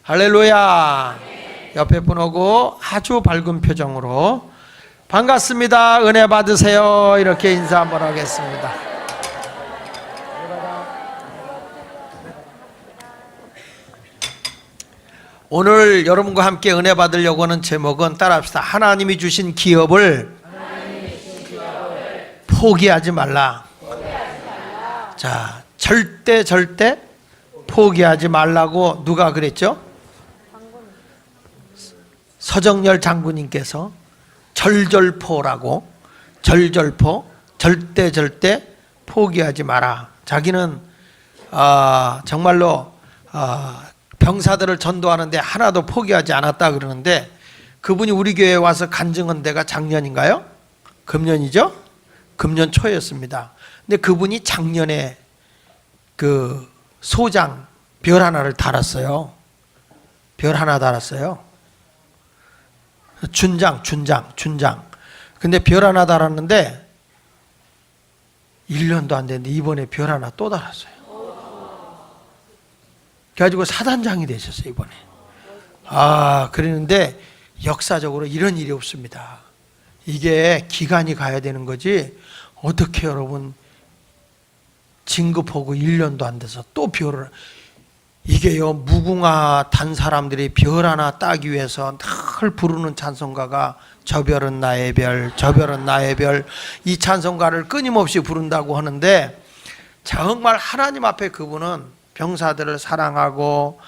할렐루야. 옆에 분 오고 아주 밝은 표정으로 반갑습니다, 은혜 받으세요, 이렇게 인사 한번 하겠습니다. 오늘 여러분과 함께 은혜 받으려고 하는 제목은 따라합시다. 하나님이 주신 기업을 포기하지 말라. 자, 절대 포기하지 말라고 누가 그랬죠? 서정열 장군님께서 절절포라고, 절절포, 절대 포기하지 마라. 자기는 정말로 병사들을 전도하는데 하나도 포기하지 않았다 그러는데, 그분이 우리 교회에 와서 간증한 데가 작년인가요? 금년이죠? 금년 초였습니다. 근데 그분이 작년에 그 소장 별 하나를 달았어요. 별 하나 달았어요. 준장. 근데 별 하나 달았는데 1년도 안 됐는데 이번에 별 하나 또 달았어요. 그래가지고 사단장이 되셨어요, 이번에. 그러는데 역사적으로 이런 일이 없습니다. 이게 기간이 가야 되는 거지, 어떻게 여러분 진급하고 1년도 안 돼서 또 별을, 이게요, 무궁화 단 사람들이 별 하나 따기 위해서 늘 부르는 찬송가가 저 별은 나의 별, 저 별은 나의 별, 이 찬송가를 끊임없이 부른다고 하는데, 정말 하나님 앞에 그분은 병사들을 사랑하고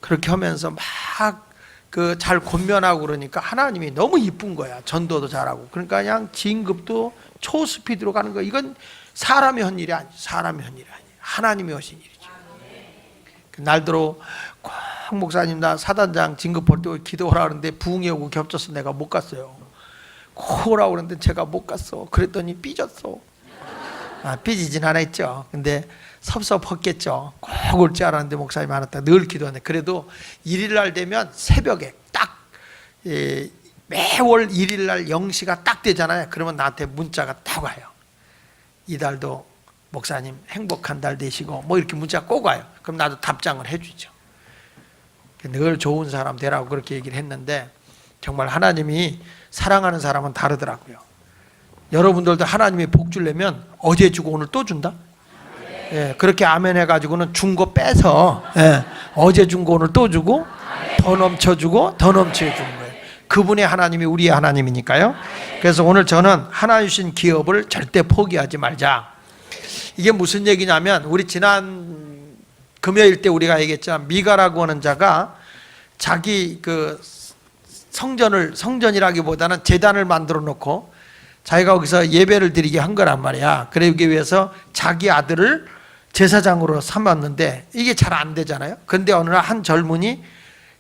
그렇게 하면서 막 그 잘 권면하고 그러니까 하나님이 너무 이쁜 거야. 전도도 잘하고. 그러니까 그냥 진급도 초스피드로 가는 거야. 이건 사람이 한 일이 아니지. 사람이 한 일이 아니야. 하나님이 하신 일이지. 날들어 꼭 목사님 나 사단장 진급할 때 기도하라 그러는데 부흥이 오고 겹쳐서 내가 못 갔어요. 꼭 오라고 그러는데 제가 못 갔어. 그랬더니 삐졌어. 삐지진 않았죠. 근데 섭섭했겠죠. 꼭 올 줄 알았는데 목사님 안 왔다. 늘 기도하는데, 그래도 1일날 되면 새벽에 딱 매월 1일날 0시가 딱 되잖아요. 그러면 나한테 문자가 딱 와요. 이달도 목사님 행복한 달 되시고 뭐 이렇게 문자 꼭 와요. 그럼 나도 답장을 해주죠. 늘 좋은 사람 되라고 그렇게 얘기를 했는데, 정말 하나님이 사랑하는 사람은 다르더라고요. 여러분들도 하나님이 복 주려면 어제 주고 오늘 또 준다? 예, 그렇게 아멘 해가지고는 준 거 빼서, 어제 준 거 오늘 또 주고, 더 넘쳐주고 더 넘쳐 주는 거예요. 그분의 하나님이 우리의 하나님이니까요. 그래서 오늘 저는 하나님 주신 기업을 절대 포기하지 말자. 이게 무슨 얘기냐면, 우리 지난 금요일 때 우리가 얘기했지만, 미가라고 하는 자가 자기 그 성전이라기보다는 제단을 만들어 놓고 자기가 거기서 예배를 드리게 한 거란 말이야. 그러기 위해서 자기 아들을 제사장으로 삼았는데 이게 잘 안 되잖아요. 그런데 어느 날 한 젊은이,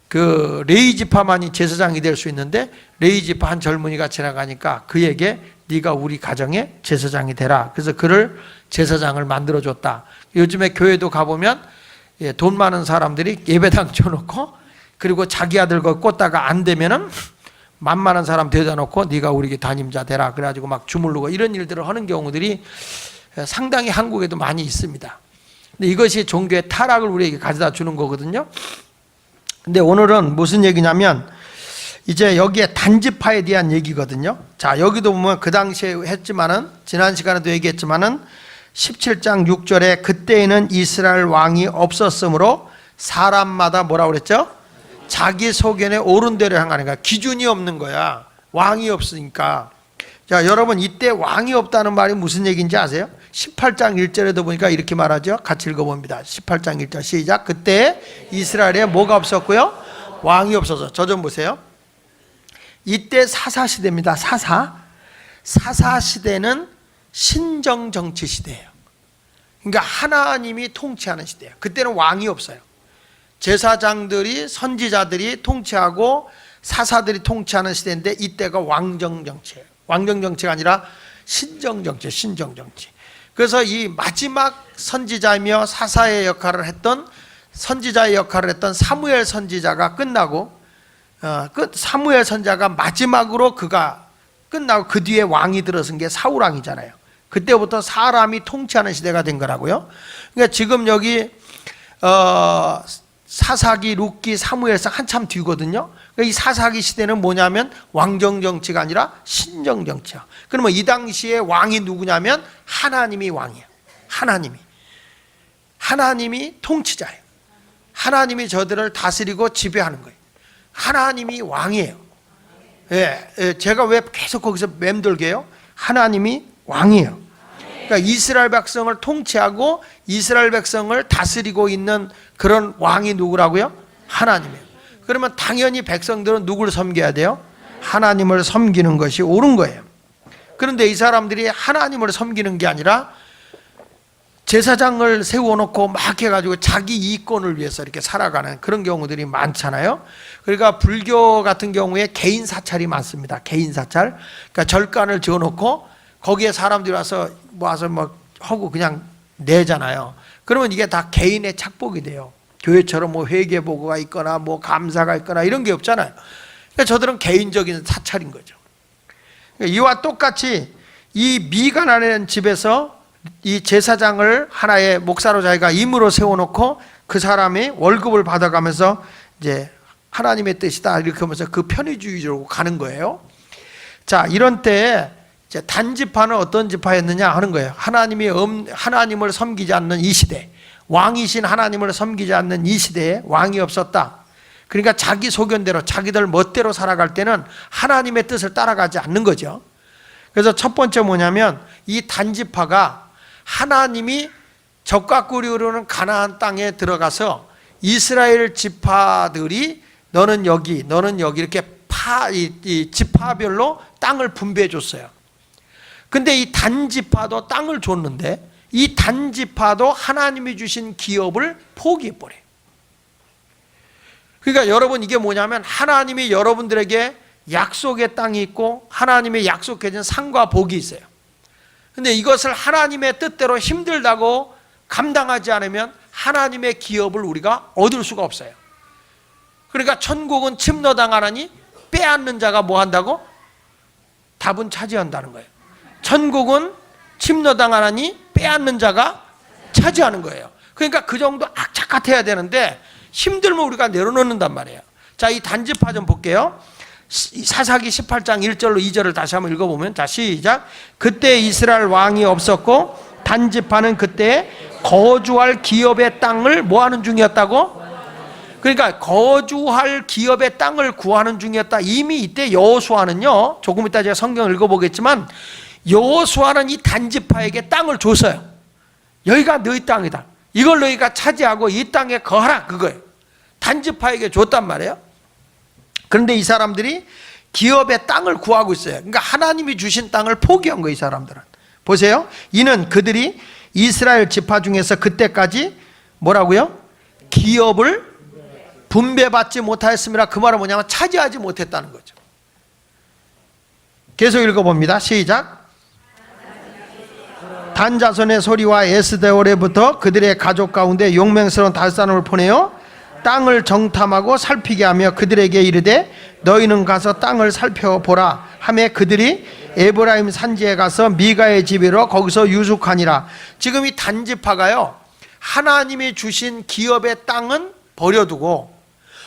그 레위 지파만이 제사장이 될 수 있는데 레위 지파 한 젊은이가 지나가니까 그에게 네가 우리 가정의 제사장이 되라. 그래서 그를 제사장을 만들어줬다. 요즘에 교회도 가보면 돈 많은 사람들이 예배당 쳐놓고, 그리고 자기 아들 거 꽂다가 안 되면은 만만한 사람 데려다 놓고 네가 우리 담임자 되라. 그래가지고 막 주물르고 이런 일들을 하는 경우들이 상당히 한국에도 많이 있습니다. 근데 이것이 종교의 타락을 우리에게 가져다 주는 거거든요. 근데 오늘은 무슨 얘기냐면, 이제 여기에 단지파에 대한 얘기거든요. 자, 여기도 보면 그 당시에 했지만은, 지난 시간에도 얘기했지만은 17장 6절에 그때에는 이스라엘 왕이 없었으므로 사람마다 뭐라고 그랬죠? 자기 소견에 옳은 대로 행하는 거야. 기준이 없는 거야. 왕이 없으니까. 자, 여러분, 이때 왕이 없다는 말이 무슨 얘기인지 아세요? 18장 1절에도 보니까 이렇게 말하죠. 같이 읽어봅니다. 18장 1절 시작. 그때 이스라엘에 뭐가 없었고요? 왕이 없어서. 저 좀 보세요. 이때 사사시대입니다. 사사시대는 신정정치 시대예요. 그러니까 하나님이 통치하는 시대예요. 그때는 왕이 없어요. 제사장들이, 선지자들이 통치하고 사사들이 통치하는 시대인데, 이때가 왕정정치예요. 왕정정치가 아니라 신정정치. 그래서 이 마지막 선지자이며 사사의 역할을 했던, 선지자의 역할을 했던 사무엘 선지자가 끝나고, 사무엘 선지자가 마지막으로 그가 끝나고 그 뒤에 왕이 들어선 게 사울왕이잖아요. 그때부터 사람이 통치하는 시대가 된 거라고요. 그러니까 지금 여기 사사기, 룻기, 사무엘상 한참 뒤거든요. 이 사사기 시대는 뭐냐면 왕정 정치가 아니라 신정 정치야. 그러면 이 당시에 왕이 누구냐면 하나님이 왕이야. 하나님이 통치자예요. 하나님이 저들을 다스리고 지배하는 거예요. 하나님이 왕이에요. 제가 왜 계속 거기서 맴돌게요? 하나님이 왕이에요. 그러니까 이스라엘 백성을 통치하고 이스라엘 백성을 다스리고 있는 그런 왕이 누구라고요? 하나님이에요. 그러면 당연히 백성들은 누구를 섬겨야 돼요? 하나님을 섬기는 것이 옳은 거예요. 그런데 이 사람들이 하나님을 섬기는 게 아니라 제사장을 세워놓고 막 해가지고 자기 이권을 위해서 이렇게 살아가는 그런 경우들이 많잖아요. 그러니까 불교 같은 경우에 개인 사찰이 많습니다. 개인 사찰. 그러니까 절간을 지어놓고 거기에 사람들이 와서 하고 그냥 내잖아요. 그러면 이게 다 개인의 착복이 돼요. 교회처럼 뭐 회계보고가 있거나 뭐 감사가 있거나 이런 게 없잖아요. 그러니까 저들은 개인적인 사찰인 거죠. 그러니까 이와 똑같이 이 미가라는 집에서 이 제사장을 하나의 목사로 자기가 임으로 세워놓고 그 사람이 월급을 받아가면서 이제 하나님의 뜻이다 이렇게 하면서 그 편의주의적으로 가는 거예요. 자, 이런 때에 이제 단지파는 어떤 지파였느냐 하는 거예요. 하나님을 섬기지 않는 이 시대, 왕이신 하나님을 섬기지 않는 이 시대에 왕이 없었다. 그러니까 자기 소견대로 자기들 멋대로 살아갈 때는 하나님의 뜻을 따라가지 않는 거죠. 그래서 첫 번째 뭐냐면 이 단지파가 하나님이 적과 꿀이 흐르는 가나안 땅에 들어가서 이스라엘 지파들이 너는 여기 이렇게 이 지파별로 땅을 분배해 줬어요. 근데 이 단지파도 땅을 줬는데 이 단지파도 하나님이 주신 기업을 포기해 버려요. 그러니까 여러분 이게 뭐냐면 하나님이 여러분들에게 약속의 땅이 있고 하나님의 약속해 준 상과 복이 있어요. 근데 이것을 하나님의 뜻대로 힘들다고 감당하지 않으면 하나님의 기업을 우리가 얻을 수가 없어요. 그러니까 천국은 침노당하나니 빼앗는 자가 뭐 한다고? 답은 차지한다는 거예요. 천국은 침노당하나니 빼앗는 자가 차지하는 거예요. 그러니까 그 정도 악착 같아야 되는데 힘들면 우리가 내려놓는단 말이에요. 자, 이 단지파 좀 볼게요. 사사기 18장 1절로 2절을 다시 한번 읽어보면, 자, 시작. 그때 이스라엘 왕이 없었고 단지파는 그때 거주할 기업의 땅을 뭐 하는 중이었다고? 그러니까 거주할 기업의 땅을 구하는 중이었다. 이미 이때 여호수아는요, 조금 이따 제가 성경을 읽어보겠지만 여호수아는 이 단지파에게 땅을 줬어요. 여기가 너희 땅이다. 이걸 너희가 차지하고 이 땅에 거하라, 그거예요. 단지파에게 줬단 말이에요. 그런데 이 사람들이 기업의 땅을 구하고 있어요. 그러니까 하나님이 주신 땅을 포기한 거예요, 이 사람들은. 보세요. 이는 그들이 이스라엘 지파 중에서 그때까지 뭐라고요? 기업을 분배받지 못하였습니다. 그 말은 뭐냐면 차지하지 못했다는 거죠. 계속 읽어봅니다. 시작. 단 자손의 소리와 에스대올에부터 그들의 가족 가운데 용맹스러운 5사람을 보내어 땅을 정탐하고 살피게 하며 그들에게 이르되 너희는 가서 땅을 살펴보라 하며 그들이 에브라임 산지에 가서 미가의 집이로 거기서 유숙하니라. 지금 이 단지파가요, 하나님이 주신 기업의 땅은 버려두고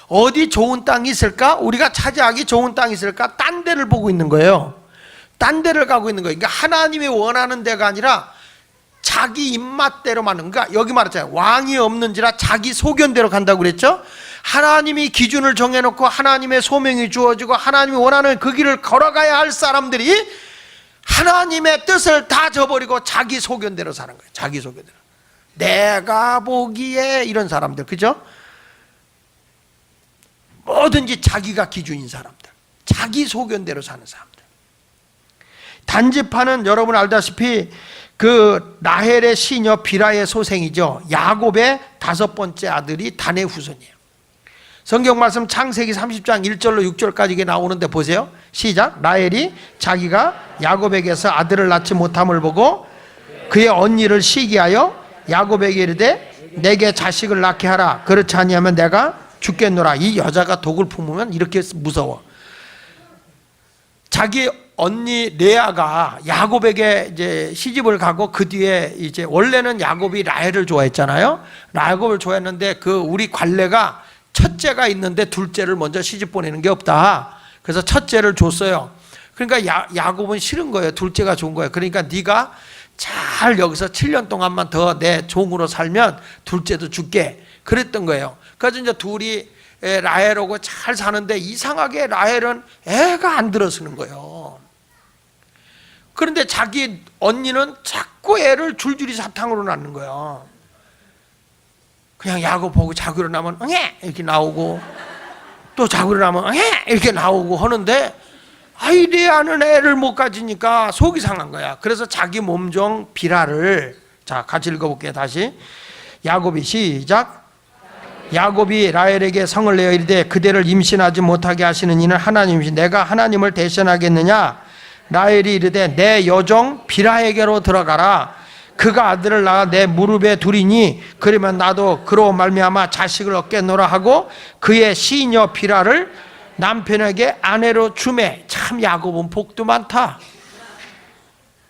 어디 좋은 땅이 있을까? 우리가 차지하기 좋은 땅이 있을까? 딴 데를 보고 있는 거예요. 딴 데를 가고 있는 거예요. 그러니까 하나님이 원하는 데가 아니라 자기 입맛대로 맞는, 그러니까 여기 말했잖아요. 왕이 없는지라 자기 소견대로 간다고 그랬죠. 하나님이 기준을 정해놓고 하나님의 소명이 주어지고 하나님이 원하는 그 길을 걸어가야 할 사람들이 하나님의 뜻을 다 저버리고 자기 소견대로 사는 거예요. 자기 소견대로. 내가 보기에 이런 사람들, 그죠? 뭐든지 자기가 기준인 사람들, 자기 소견대로 사는 사람들. 단지파는 여러분 알다시피 그 라헬의 시녀 비라의 소생이죠. 야곱의 5번째 아들이 단의 후손이에요. 성경 말씀 창세기 30장 1절로 6절까지 이게 나오는데 보세요. 시작. 라헬이 자기가 야곱에게서 아들을 낳지 못함을 보고 그의 언니를 시기하여 야곱에게 이르되 내게 자식을 낳게 하라. 그렇지 아니하면 내가 죽겠노라. 이 여자가 독을 품으면 이렇게 무서워. 자기 언니 레아가 야곱에게 이제 시집을 가고 그 뒤에 이제 원래는 야곱이 라헬을 좋아했잖아요. 야곱을 좋아했는데 그 우리 관례가 첫째가 있는데 둘째를 먼저 시집 보내는 게 없다. 그래서 첫째를 줬어요. 그러니까 야곱은 싫은 거예요. 둘째가 좋은 거예요. 그러니까 네가 잘 여기서 7년 동안만 더 내 종으로 살면 둘째도 줄게. 그랬던 거예요. 그래서 이제 둘이 라헬하고 잘 사는데 이상하게 라헬은 애가 안 들어서는 거예요. 그런데 자기 언니는 자꾸 애를 줄줄이 사탕으로 낳는 거예요. 그냥 야곱 보고 자고 일어나면 응애 이렇게 나오고 또 자고 일어나면 응애 이렇게 나오고 하는데 아이 레아는 애를 못 가지니까 속이 상한 거야. 그래서 자기 몸종 비라를 자 같이 읽어볼게요. 다시 야곱이 시작. 야곱이 라헬에게 성을 내어 이르되 그대를 임신하지 못하게 하시는 이는 하나님이시 내가 하나님을 대신하겠느냐. 라헬이 이르되 내 여종 비라에게로 들어가라. 그가 아들을 낳아 내 무릎에 두리니 그러면 나도 그로 말미암아 자식을 얻겠노라 하고 그의 시녀 비라를 남편에게 아내로 주매. 참 야곱은 복도 많다.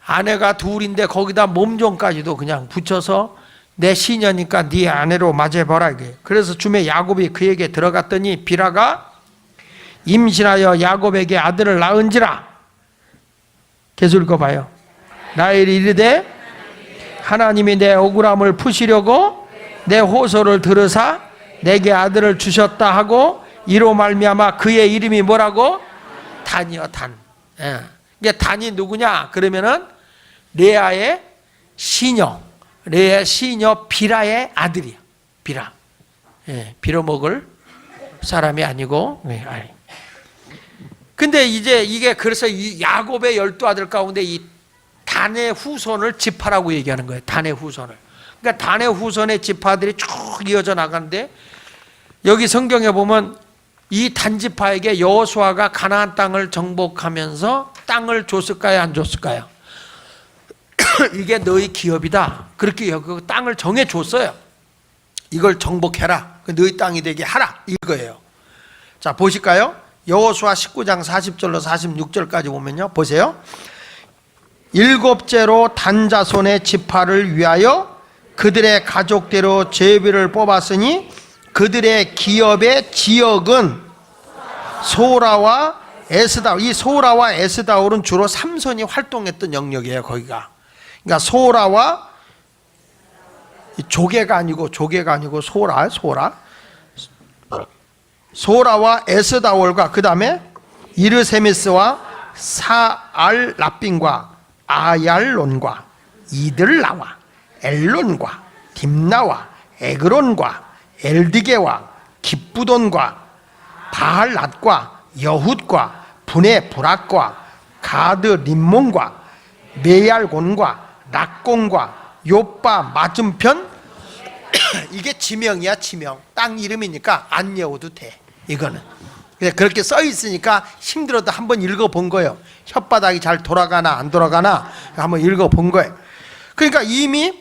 아내가 둘인데 거기다 몸종까지도 그냥 붙여서 내 시녀니까 네 아내로 맞아봐라. 그래서 주매 야곱이 그에게 들어갔더니 비라가 임신하여 야곱에게 아들을 낳은지라. 계속 읽어봐요. 라헬이 이르되 하나님이 내 억울함을 푸시려고 내 호소를 들으사 내게 아들을 주셨다 하고 이로 말미암아 그의 이름이 뭐라고? 단이요 단. 이게 단이 누구냐? 그러면은 레아의 시녀, 레아의 시녀 비라의 아들이야. 비라. 빌어먹을 사람이 아니고. 근데 이제 이게 그래서 이 야곱의 12아들 가운데 이 단의 후손을 지파라고 얘기하는 거예요. 단의 후손을. 그러니까 단의 후손의 지파들이 쭉 이어져 나가는데 여기 성경에 보면 이 단지파에게 여호수아가 가나안 땅을 정복하면서 땅을 줬을까요? 안 줬을까요? 이게 너희 기업이다. 그렇게 그 땅을 정해줬어요. 이걸 정복해라. 너희 땅이 되게 하라. 이거예요. 자 보실까요? 여호수아 19장 40절로 46절까지 보면요. 보세요. 일곱째로 단 자손의 지파를 위하여 그들의 가족대로 제비를 뽑았으니 그들의 기업의 지역은 소라와 에스다올. 이 소라와 에스다올은 주로 삼손이 활동했던 영역이에요. 거기가. 그러니까 소라와 조개가 아니고 소라와 에스다올과 그 다음에 이르세미스와 사알라빈과 아얄론과 이들나와 엘론과 딥나와 에그론과 엘디게와 기쁘돈과 바알랏과 여훗과 분의 브락과 가드 림몬과 메얄곤과 락공과 요빠 맞은편. 이게 지명이야. 지명. 땅 이름이니까 안 외워도 돼. 이거는 그렇게 써 있으니까 힘들어도 한번 읽어본 거예요. 혓바닥이 잘 돌아가나 안 돌아가나 한번 읽어본 거예요. 그러니까 이미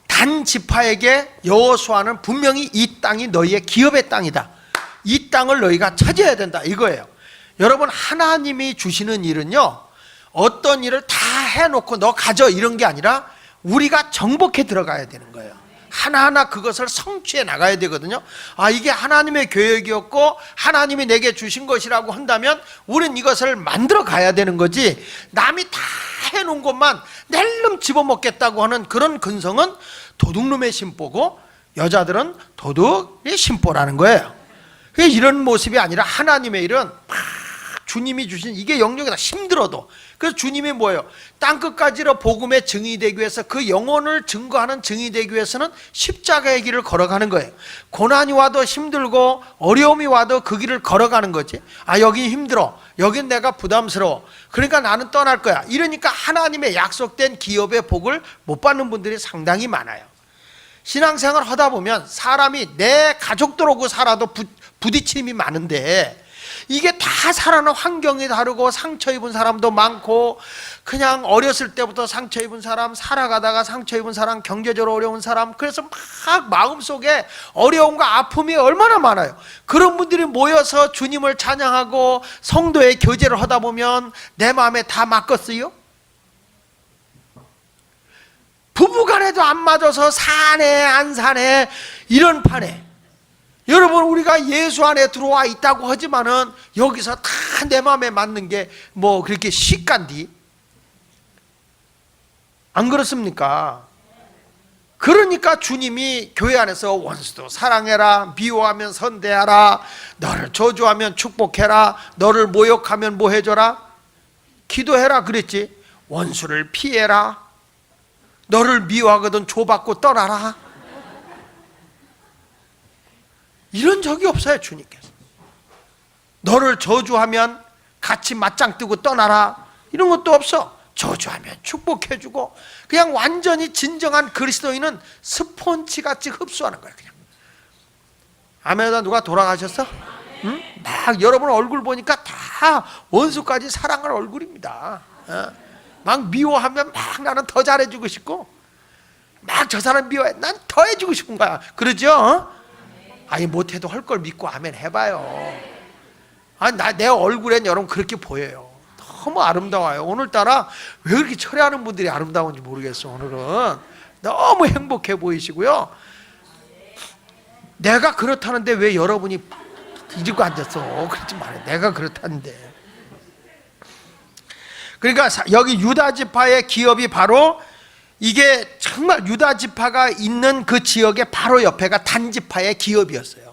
단 지파에게 여호수아는 분명히 이 땅이 너희의 기업의 땅이다. 이 땅을 너희가 차지해야 된다. 이거예요. 여러분 하나님이 주시는 일은요 어떤 일을 다 해놓고 너 가져 이런 게 아니라 우리가 정복해 들어가야 되는 거예요. 하나하나 그것을 성취해 나가야 되거든요. 아 이게 하나님의 계획이었고 하나님이 내게 주신 것이라고 한다면 우리는 이것을 만들어 가야 되는 거지 남이 다 해놓은 것만 낼름 집어먹겠다고 하는 그런 근성은 도둑놈의 심보고 여자들은 도둑의 심보라는 거예요. 이런 모습이 아니라 하나님의 일은 막 주님이 주신 이게 영역이다. 힘들어도. 그래서 주님이 뭐예요? 땅끝까지로 복음의 증인이 되기 위해서 그 영혼을 증거하는 증인이 되기 위해서는 십자가의 길을 걸어가는 거예요. 고난이 와도 힘들고 어려움이 와도 그 길을 걸어가는 거지. 아 여기 힘들어. 여긴 내가 부담스러워. 그러니까 나는 떠날 거야. 이러니까 하나님의 약속된 기업의 복을 못 받는 분들이 상당히 많아요. 신앙생활 하다 보면 사람이 내 가족들하고 살아도 부딪힘이 많은데 이게 다 다 살아는 환경이 다르고 상처 입은 사람도 많고, 그냥 어렸을 때부터 상처 입은 사람, 살아가다가 상처 입은 사람, 경제적으로 어려운 사람, 그래서 막 마음속에 어려움과 아픔이 얼마나 많아요. 그런 분들이 모여서 주님을 찬양하고 성도의 교제를 하다 보면 내 마음에 다 맞겠어요? 부부간에도 안 맞아서 사네 안 사네 이런 판에, 여러분 우리가 예수 안에 들어와 있다고 하지만은 여기서 다 내 마음에 맞는 게 뭐 그렇게 쉽간디? 안 그렇습니까? 그러니까 주님이 교회 안에서 원수도 사랑해라, 미워하면 선대하라, 너를 저주하면 축복해라, 너를 모욕하면 뭐 해줘라? 기도해라 그랬지. 원수를 피해라, 너를 미워하거든 조받고 떠나라. 이런 적이 없어요. 주님께서 너를 저주하면 같이 맞짱 뜨고 떠나라 이런 것도 없어. 저주하면 축복해주고, 그냥 완전히 진정한 그리스도인은 스폰지같이 흡수하는 거야. 그냥 아멘하다. 누가 돌아가셨어? 응? 막 여러분 얼굴 보니까 다 원수까지 사랑할 얼굴입니다. 막 미워하면 막 나는 더 잘해주고 싶고, 막 저 사람 미워해 난 더 해주고 싶은 거야. 그러죠? 아니 못해도 할 걸 믿고 아멘 해봐요. 아니 내 얼굴엔 여러분 그렇게 보여요. 너무 아름다워요. 오늘따라 왜 그렇게 철회하는 분들이 아름다운지 모르겠어. 오늘은 너무 행복해 보이시고요. 내가 그렇다는데 왜 여러분이 뒤지고 앉았어? 그러지 말아요. 내가 그렇다는데. 그러니까 여기 유다 지파의 기업이 바로, 이게 정말 유다 지파가 있는 그 지역의 바로 옆에가 단 지파의 기업이었어요.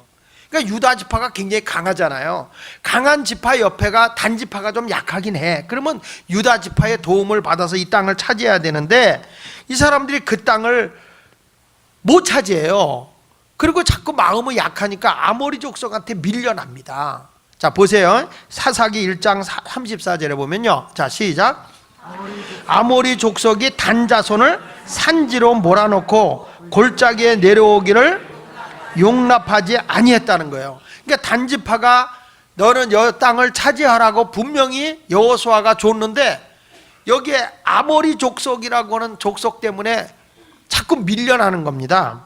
그러니까 유다 지파가 굉장히 강하잖아요. 강한 지파 옆에가 단 지파가 좀 약하긴 해. 그러면 유다 지파의 도움을 받아서 이 땅을 차지해야 되는데, 이 사람들이 그 땅을 못 차지해요. 그리고 자꾸 마음이 약하니까 아모리 족속한테 밀려납니다. 자 보세요. 사사기 1장 34절에 보면요. 자 시작. 아모리 족속이 단 자손을 산지로 몰아넣고 골짜기에 내려오기를 용납하지 아니했다는 거예요. 그러니까 단지파가 너는 여 땅을 차지하라고 분명히 여호수아가 줬는데, 여기에 아모리 족속이라고 하는 족속 때문에 자꾸 밀려나는 겁니다.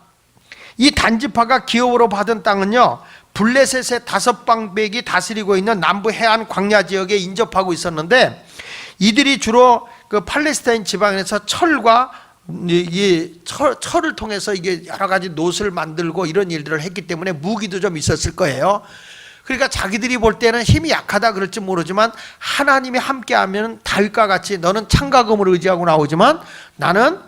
이 단지파가 기업으로 받은 땅은요, 블레셋의 5방백이 다스리고 있는 남부 해안 광야 지역에 인접하고 있었는데, 이들이 주로 그 팔레스타인 지방에서 철과 철을 통해서 이게 여러 가지 놋을 만들고 이런 일들을 했기 때문에 무기도 좀 있었을 거예요. 그러니까 자기들이 볼 때는 힘이 약하다 그럴지 모르지만, 하나님이 함께하면 다윗과 같이 너는 창가금을 의지하고 나오지만 나는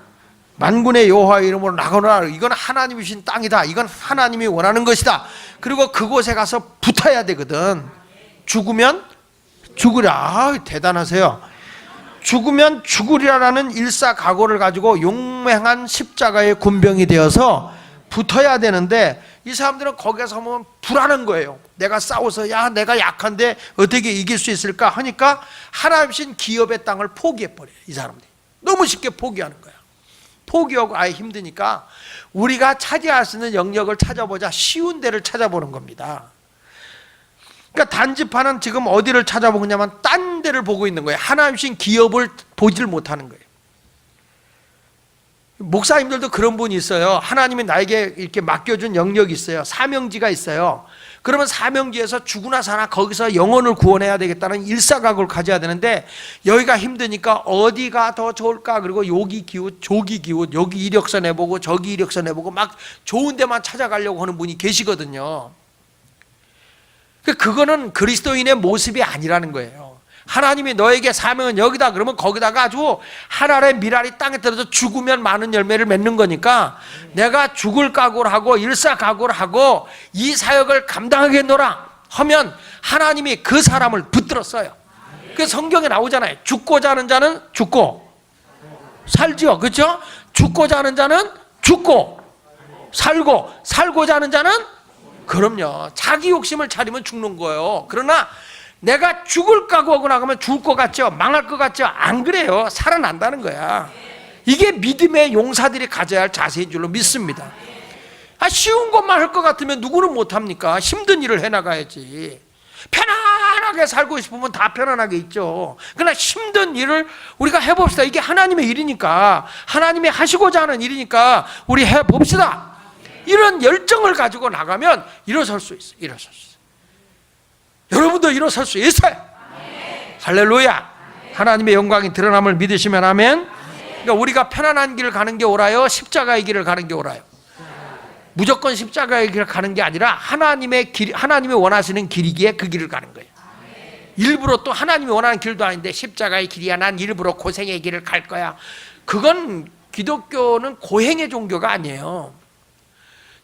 만군의 여호와의 이름으로 나가노라. 이건 하나님이 주신 땅이다. 이건 하나님이 원하는 것이다. 그리고 그곳에 가서 붙어야 되거든. 죽으면 죽으라. 아, 대단하세요. 죽으면 죽으리라는 일사각오를 가지고 용맹한 십자가의 군병이 되어서 붙어야 되는데, 이 사람들은 거기서 보면 불안한 거예요. 내가 싸워서 내가 약한데 어떻게 이길 수 있을까 하니까 하나님 신 기업의 땅을 포기해버려요. 이 사람들이 너무 쉽게 포기하는 거야. 포기하고 아예 힘드니까 우리가 차지할 수 있는 영역을 찾아보자, 쉬운 데를 찾아보는 겁니다. 그러니까 단지파는 지금 어디를 찾아보고 있냐면 딴 데를 보고 있는 거예요. 하나님 신 기업을 보질 못하는 거예요. 목사님들도 그런 분이 있어요. 하나님이 나에게 이렇게 맡겨준 영역이 있어요. 사명지가 있어요. 그러면 사명지에서 죽으나 사나 거기서 영혼을 구원해야 되겠다는 일사각오를 가져야 되는데, 여기가 힘드니까 어디가 더 좋을까, 그리고 여기 기웃 저기 기웃, 여기 이력서 내보고 저기 이력서 내보고 막 좋은 데만 찾아가려고 하는 분이 계시거든요. 그거는 그리스도인의 모습이 아니라는 거예요. 하나님이 너에게 사명은 여기다 그러면 거기다가 아주 하나의 미랄이 땅에 떨어져 죽으면 많은 열매를 맺는 거니까, 내가 죽을 각오를 하고 일사각오를 하고 이 사역을 감당하겠노라 하면 하나님이 그 사람을 붙들었어요. 그 성경에 나오잖아요. 죽고자 하는 자는 죽고 살지요. 그렇죠? 죽고자 하는 자는 죽고 살고, 살고자 하는 자는, 그럼요, 자기 욕심을 차리면 죽는 거예요. 그러나 내가 죽을 각오하고 나가면 죽을 것 같죠? 망할 것 같죠? 안 그래요. 살아난다는 거야. 이게 믿음의 용사들이 가져야 할 자세인 줄로 믿습니다. 쉬운 것만 할 것 같으면 누구는 못합니까? 힘든 일을 해나가야지. 편안하게 편안하게 살고 싶으면 다 편안하게 있죠. 그러나 힘든 일을 우리가 해봅시다. 이게 하나님의 일이니까, 하나님이 하시고자 하는 일이니까 우리 해봅시다. 이런 열정을 가지고 나가면 일어설 수 있어요. 일어설 수 있어요. 여러분도 일어설 수 있어요. 할렐루야. 하나님의 영광이 드러남을 믿으시면 아멘. 그러니까 우리가 편안한 길을 가는 게 옳아요, 십자가의 길을 가는 게 옳아요? 무조건 십자가의 길을 가는 게 아니라 하나님의 길, 하나님이 원하시는 길이기에 그 길을 가는 거예요. 일부러 또 하나님이 원하는 길도 아닌데 십자가의 길이야, 난 일부러 고생의 길을 갈 거야. 그건 기독교는 고행의 종교가 아니에요.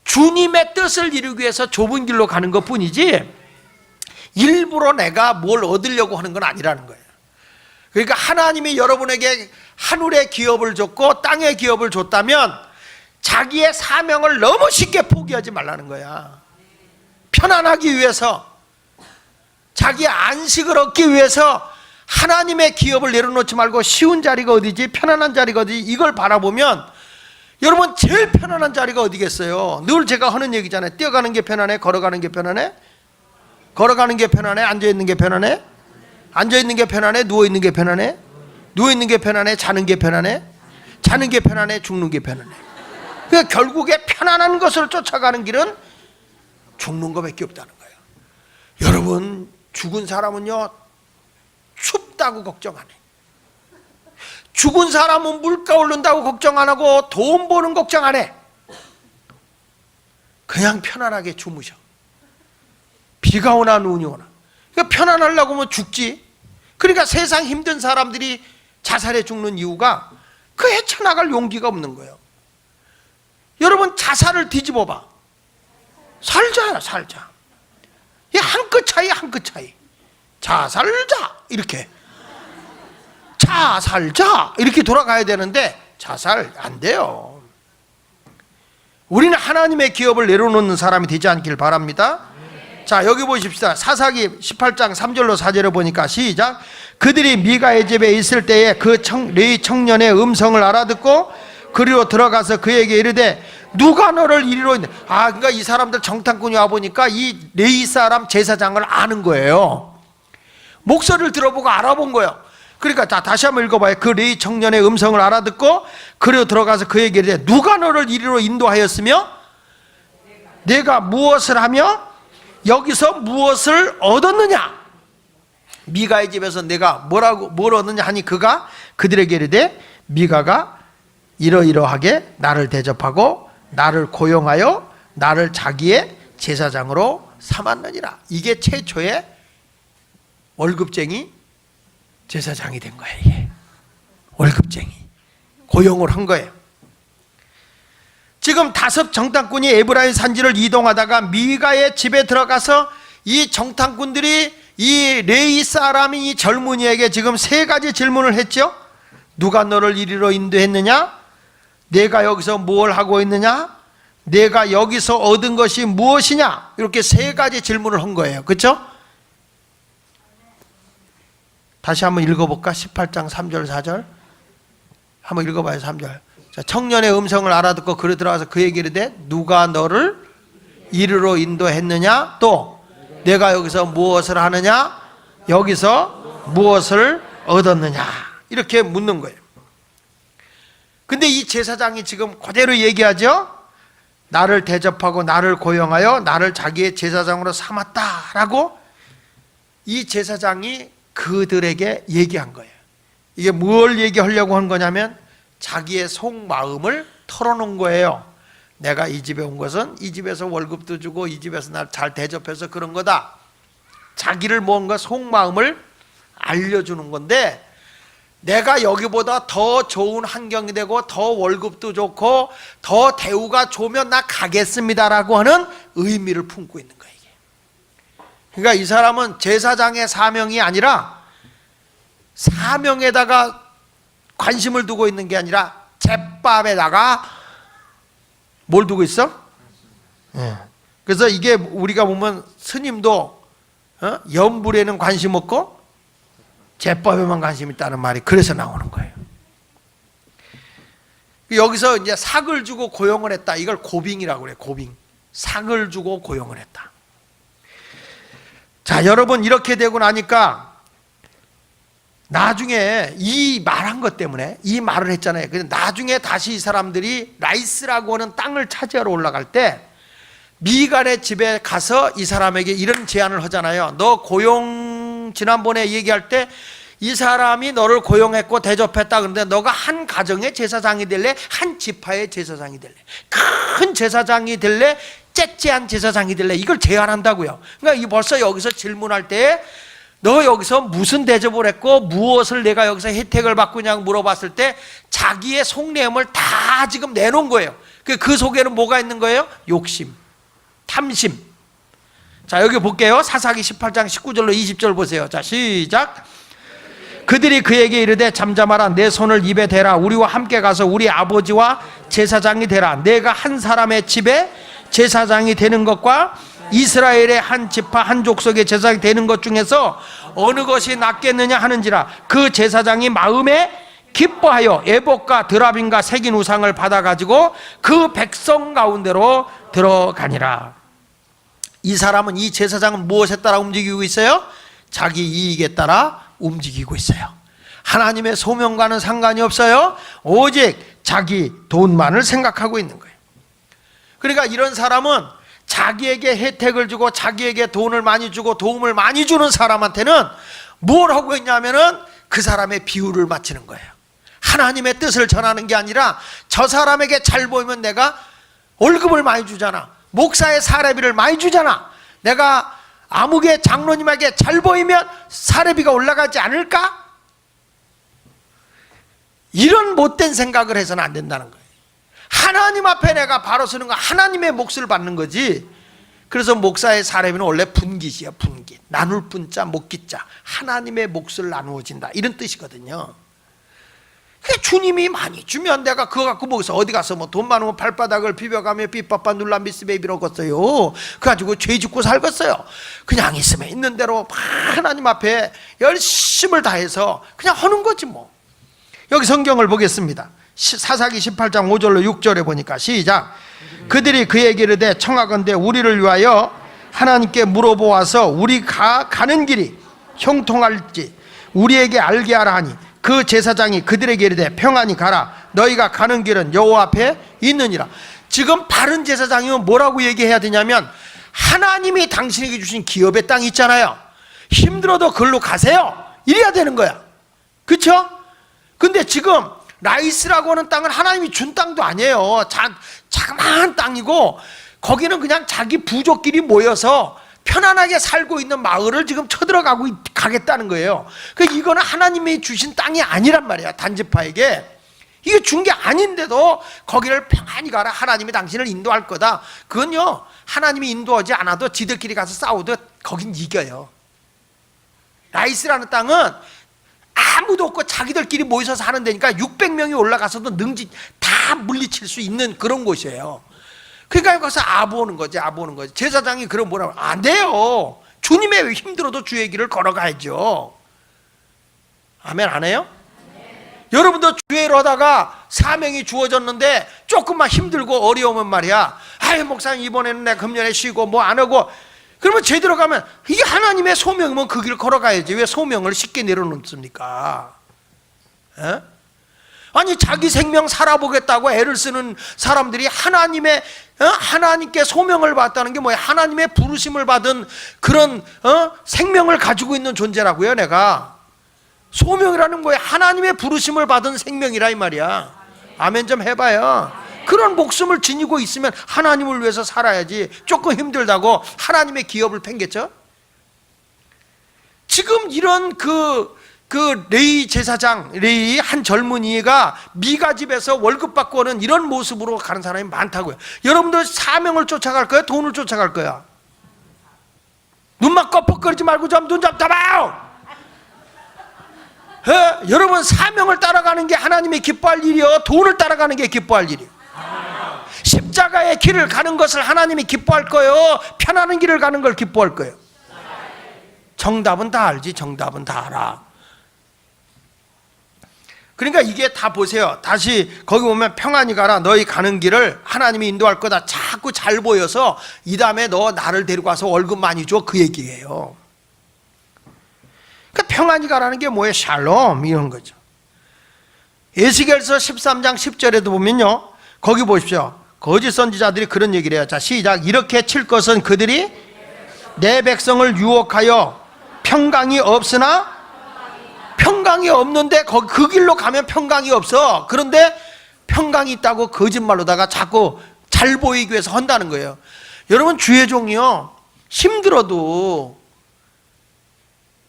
주님의 뜻을 이루기 위해서 좁은 길로 가는 것 뿐이지 일부러 내가 뭘 얻으려고 하는 건 아니라는 거예요. 그러니까 하나님이 여러분에게 하늘의 기업을 줬고 땅의 기업을 줬다면 자기의 사명을 너무 쉽게 포기하지 말라는 거야. 편안하기 위해서, 자기의 안식을 얻기 위해서 하나님의 기업을 내려놓지 말고 쉬운 자리가 어디지, 편안한 자리가 어디지, 이걸 바라보면 여러분 제일 편안한 자리가 어디겠어요? 늘 제가 하는 얘기잖아요. 뛰어가는 게 편안해? 걸어가는 게 편안해? 걸어가는 게 편안해? 앉아있는 게 편안해? 앉아있는 게 편안해? 누워있는 게 편안해? 누워있는 게 편안해? 자는 게 편안해? 자는 게 편안해? 죽는 게 편안해? 그러니까 결국에 편안한 것을 쫓아가는 길은 죽는 것밖에 없다는 거예요. 여러분, 죽은 사람은요 춥다고 걱정 안 해. 죽은 사람은 물가 오른다고 걱정 안 하고 돈 버는 걱정 안 해. 그냥 편안하게 주무셔. 비가 오나 눈이 오나. 그러니까 편안하려고 하면 죽지. 그러니까 세상 힘든 사람들이 자살해 죽는 이유가 그 헤쳐나갈 용기가 없는 거예요. 여러분 자살을 뒤집어 봐. 살자야, 살자. 이 한 끗 차이, 한 끗 차이. 자살자 이렇게, 자살자 이렇게 돌아가야 되는데 자살 안 돼요. 우리는 하나님의 기업을 내려놓는 사람이 되지 않길 바랍니다. 자, 여기 보십시다. 사사기 18장 3절로 4절을 보니까 시작. 그들이 미가의 집에 있을 때에 그 레위 청년의 음성을 알아듣고 그리로 들어가서 그에게 이르되 누가 너를 이리로 있냐. 그러니까 이 사람들 정탐꾼이 와보니까 이 레위 사람 제사장을 아는 거예요. 목소리를 들어보고 알아본 거예요. 그러니까 다시 한번 읽어봐요. 그 레위 청년의 음성을 알아듣고 그리로 들어가서 그에게 이르되 누가 너를 이리로 인도하였으며 내가 무엇을 하며 여기서 무엇을 얻었느냐. 미가의 집에서 내가 뭘 얻느냐 하니 그가 그들에게 이르되 미가가 이러이러하게 나를 대접하고 나를 고용하여 나를 자기의 제사장으로 삼았느니라. 이게 최초의 월급쟁이 제사장이 된 거예요. 이게 월급쟁이 고용을 한 거예요. 지금 5 정탐꾼이 에브라임 산지를 이동하다가 미가의 집에 들어가서 이 정탐꾼들이 이 레위 사람이 이 젊은이에게 지금 3가지 질문을 했죠. 누가 너를 이리로 인도했느냐? 내가 여기서 뭘 하고 있느냐? 내가 여기서 얻은 것이 무엇이냐? 이렇게 3가지 질문을 한 거예요. 그렇죠? 다시 한번 읽어볼까? 18장 3절 4절 한번 읽어봐요. 3절. 자, 청년의 음성을 알아듣고 그리 들어가서 그에게 이르되 누가 너를 이리로 인도했느냐? 또 내가 여기서 무엇을 하느냐? 여기서 무엇을 얻었느냐? 이렇게 묻는 거예요. 근데 이 제사장이 지금 그대로 얘기하죠. 나를 대접하고 나를 고용하여 나를 자기의 제사장으로 삼았다라고 이 제사장이 그들에게 얘기한 거예요. 이게 뭘 얘기하려고 한 거냐면 자기의 속마음을 털어놓은 거예요. 내가 이 집에 온 것은 이 집에서 월급도 주고 이 집에서 날 잘 대접해서 그런 거다. 자기를 뭔가 속마음을 알려주는 건데 내가 여기보다 더 좋은 환경이 되고 더 월급도 좋고 더 대우가 좋으면 나 가겠습니다라고 하는 의미를 품고 있는 거예요. 그러니까 이 사람은 제사장의 사명이 아니라 사명에다가 관심을 두고 있는 게 아니라 제밥에다가 뭘 두고 있어? 그래서 이게 우리가 보면 스님도 염불에는 관심 없고 제밥에만 관심 있다는 말이 그래서 나오는 거예요. 여기서 이제 삭을 주고 고용을 했다. 이걸 고빙이라고 그래. 고빙. 삭을 주고 고용을 했다. 자, 여러분, 이렇게 되고 나니까 나중에 이 말한 것 때문에 이 말을 했잖아요. 그래서 나중에 다시 이 사람들이 라이스라고 하는 땅을 차지하러 올라갈 때 미갈의 집에 가서 이 사람에게 이런 제안을 하잖아요. 너 고용, 지난번에 얘기할 때 이 사람이 너를 고용했고 대접했다. 그런데 너가 한 가정의 제사장이 될래? 한 지파의 제사장이 될래? 큰 제사장이 될래? 째째한 제사장이 될래? 이걸 제안한다고요. 그러니까 이 벌써 여기서 질문할 때 너 여기서 무슨 대접을 했고 무엇을 내가 여기서 혜택을 받고냐고 물어봤을 때 자기의 속내음을 다 지금 내놓은 거예요. 그 속에는 뭐가 있는 거예요? 욕심, 탐심. 자, 여기 볼게요. 사사기 18장 19절로 20절 보세요. 자, 시작. 그들이 그에게 이르되 잠잠하라. 내 손을 입에 대라. 우리와 함께 가서 우리 아버지와 제사장이 되라. 내가 한 사람의 집에 제사장이 되는 것과 이스라엘의 한 지파 한 족속의 제사장이 되는 것 중에서 어느 것이 낫겠느냐 하는지라. 그 제사장이 마음에 기뻐하여 에봇과 드라빔과 새긴 우상을 받아가지고 그 백성 가운데로 들어가니라. 이 사람은, 이 제사장은 무엇에 따라 움직이고 있어요? 자기 이익에 따라 움직이고 있어요. 하나님의 소명과는 상관이 없어요. 오직 자기 돈만을 생각하고 있는 거예요. 그러니까 이런 사람은 자기에게 혜택을 주고 자기에게 돈을 많이 주고 도움을 많이 주는 사람한테는 뭘 하고 있냐면은 그 사람의 비유를 맞추는 거예요. 하나님의 뜻을 전하는 게 아니라 저 사람에게 잘 보이면 내가 월급을 많이 주잖아. 목사의 사례비를 많이 주잖아. 내가 아무개 장로님에게 잘 보이면 사례비가 올라가지 않을까? 이런 못된 생각을 해서는 안 된다는 거예요. 하나님 앞에 내가 바로 서는 거, 하나님의 몫을 받는 거지. 그래서 목사의 사례비는 원래 분깃이야, 분깃. 나눌 분자, 못깃자. 하나님의 몫을 나누어진다, 이런 뜻이거든요. 주님이 많이 주면 내가 그거 갖고 뭐겠어. 어디 가서 뭐 돈 많으면 발바닥을 비벼가며 삐빠빠 눌라 미스베이비로 걷어요. 그래가지고 죄 짓고 살겠어요. 그냥 있으면 있는 대로 하나님 앞에 열심을 다해서 그냥 하는 거지 뭐. 여기 성경을 보겠습니다. 사사기 18장 5절로 6절에 보니까 시작. 그들이 그에게 이르되 청하건대 우리를 위하여 하나님께 물어보아서 우리가 가는 길이 형통할지 우리에게 알게 하라 하니 그 제사장이 그들에게 이르되 평안히 가라. 너희가 가는 길은 여호와 앞에 있느니라. 지금 바른 제사장이면 뭐라고 얘기해야 되냐면 하나님이 당신에게 주신 기업의 땅이 있잖아요. 힘들어도 그걸로 가세요, 이래야 되는 거야. 그렇죠? 근데 지금 라이스라고 하는 땅은 하나님이 준 땅도 아니에요. 자그마한 땅이고 거기는 그냥 자기 부족끼리 모여서 편안하게 살고 있는 마을을 지금 쳐들어가고 가겠다는 거예요. 그러니까 이거는 하나님이 주신 땅이 아니란 말이야. 단지파에게 이게 준 게 아닌데도 거기를 평안히 가라, 하나님이 당신을 인도할 거다. 그건요, 하나님이 인도하지 않아도 지들끼리 가서 싸우도 거긴 이겨요. 라이스라는 땅은 아무도 없고 자기들끼리 모여서 사는 데니까 600명이 올라가서도 능지 다 물리칠 수 있는 그런 곳이에요. 그러니까 거기서 아부오는 거지, 아부오는 거지. 제사장이 그럼 뭐라고? 안 돼요. 주님의 힘들어도 주의 길을 걸어가야죠. 아멘, 안 해요? 네. 여러분도 주의를 하다가 사명이 주어졌는데 조금만 힘들고 어려우면 말이야, 아유 목사님 이번에는 내가 금년에 쉬고 뭐 안 하고, 그러면 제대로 가면 이게 하나님의 소명이면 그 길을 걸어가야지. 왜 소명을 쉽게 내려놓습니까? 에? 아니 자기 생명 살아보겠다고 애를 쓰는 사람들이 하나님께 소명을 받았다는 게 뭐야? 하나님의 부르심을 받은 그런 생명을 가지고 있는 존재라고요. 내가 소명이라는 거야. 하나님의 부르심을 받은 생명이라 이 말이야. 아멘 좀 해봐요. 그런 목숨을 지니고 있으면 하나님을 위해서 살아야지. 조금 힘들다고 하나님의 기업을 팽개쳐? 지금 이런 레위 제사장, 레위 한 젊은이가 미가 집에서 월급 받고 오는 이런 모습으로 가는 사람이 많다고요. 여러분들 사명을 쫓아갈 거야? 돈을 쫓아갈 거야? 눈만 껌뻑거리지 말고 좀 눈 좀 떠봐요. 여러분 사명을 따라가는 게 하나님이 기뻐할 일이요, 돈을 따라가는 게 기뻐할 일이요. 십자가의 길을 가는 것을 하나님이 기뻐할 거예요, 편안한 길을 가는 걸 기뻐할 거예요? 정답은 다 알지. 정답은 다 알아. 그러니까 이게 다 보세요. 다시 거기 보면 평안히 가라. 너희 가는 길을 하나님이 인도할 거다. 자꾸 잘 보여서 이 다음에 너 나를 데리고 와서 월급 많이 줘, 그 얘기예요. 평안히 가라는 게 뭐예요? 샬롬 이런 거죠. 에스겔서 13장 10절에도 보면요, 거기 보십시오. 거짓 선지자들이 그런 얘기를 해요. 자, 시작. 이렇게 칠 것은 그들이 내 백성을 유혹하여 평강이 없으나, 평강이 없는데 그 길로 가면 평강이 없어. 그런데 평강이 있다고 거짓말로다가 자꾸 잘 보이기 위해서 한다는 거예요. 여러분, 주의 종이요, 힘들어도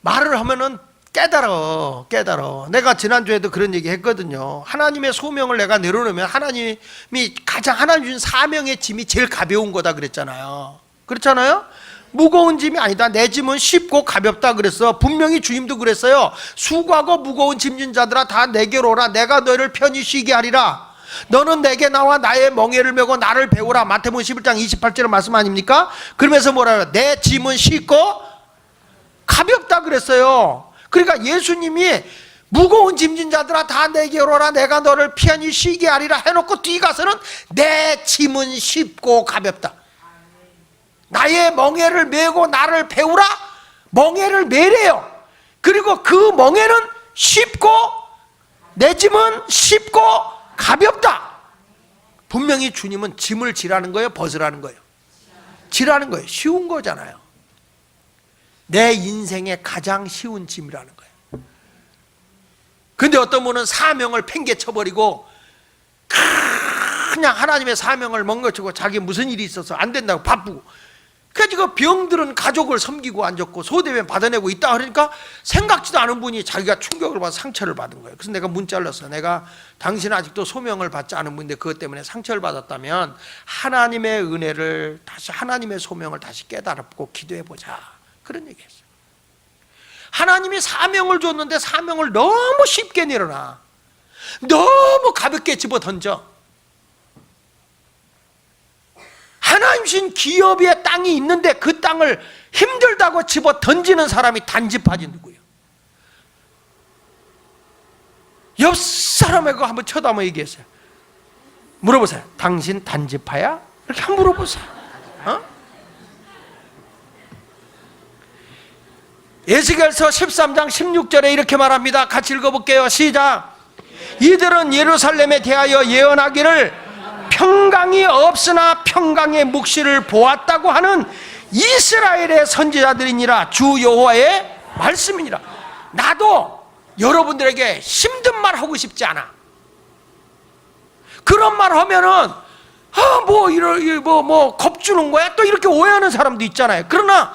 말을 하면은 깨달아. 내가 지난주에도 그런 얘기 했거든요. 하나님의 소명을 내가 내려놓으면 하나님이 하나님 준 사명의 짐이 제일 가벼운 거다 그랬잖아요. 그렇잖아요? 무거운 짐이 아니다. 내 짐은 쉽고 가볍다 그랬어. 분명히 주님도 그랬어요. 수고하고 무거운 짐진 자들아 다 내게로 오라. 내가 너를 편히 쉬게 하리라. 너는 내게 나와 나의 멍에를 메고 나를 배우라. 마태복음 11장 28절의 말씀 아닙니까? 그러면서 뭐라 그래요? 내 짐은 쉽고 가볍다 그랬어요. 그러니까 예수님이 무거운 짐진 자들아 다 내게로 오라. 내가 너를 편히 쉬게 하리라 해놓고 뒤가서는 내 짐은 쉽고 가볍다. 나의 멍에를 메고 나를 배우라. 멍에를 메래요. 그리고 그 멍에는 쉽고 내 짐은 쉽고 가볍다. 분명히 주님은 짐을 지라는 거예요, 벗으라는 거예요? 지라는 거예요. 쉬운 거잖아요. 내 인생의 가장 쉬운 짐이라는 거예요. 근데 어떤 분은 사명을 팽개쳐버리고 그냥 하나님의 사명을 멍거치고 자기 무슨 일이 있어서 안 된다고 바쁘고, 그래서 병들은 가족을 섬기고 앉았고 소대변 받아내고 있다 그러니까 생각지도 않은 분이 자기가 충격을 받아 상처를 받은 거예요. 그래서 내가 문자를 넣었어요. 내가 당신은 아직도 소명을 받지 않은 분인데 그것 때문에 상처를 받았다면 하나님의 은혜를 다시, 하나님의 소명을 다시 깨달고 기도해보자, 그런 얘기했어요. 하나님이 사명을 줬는데 사명을 너무 쉽게 내려놔. 너무 가볍게 집어던져. 하나님 신 기업의 땅이 있는데 그 땅을 힘들다고 집어 던지는 사람이 단지파지 누구예요? 옆 사람에게 한번 쳐다보면 얘기했어요. 물어보세요. 당신 단지파야? 이렇게 한번 물어보세요. 에스겔서 13장 16절에 이렇게 말합니다. 같이 읽어볼게요. 시작. 이들은 예루살렘에 대하여 예언하기를 평강이 없으나 평강의 묵시를 보았다고 하는 이스라엘의 선지자들이니라. 주 여호와의 말씀이니라. 나도 여러분들에게 힘든 말 하고 싶지 않아. 그런 말 하면은 겁주는 거야? 또 이렇게 오해하는 사람도 있잖아요. 그러나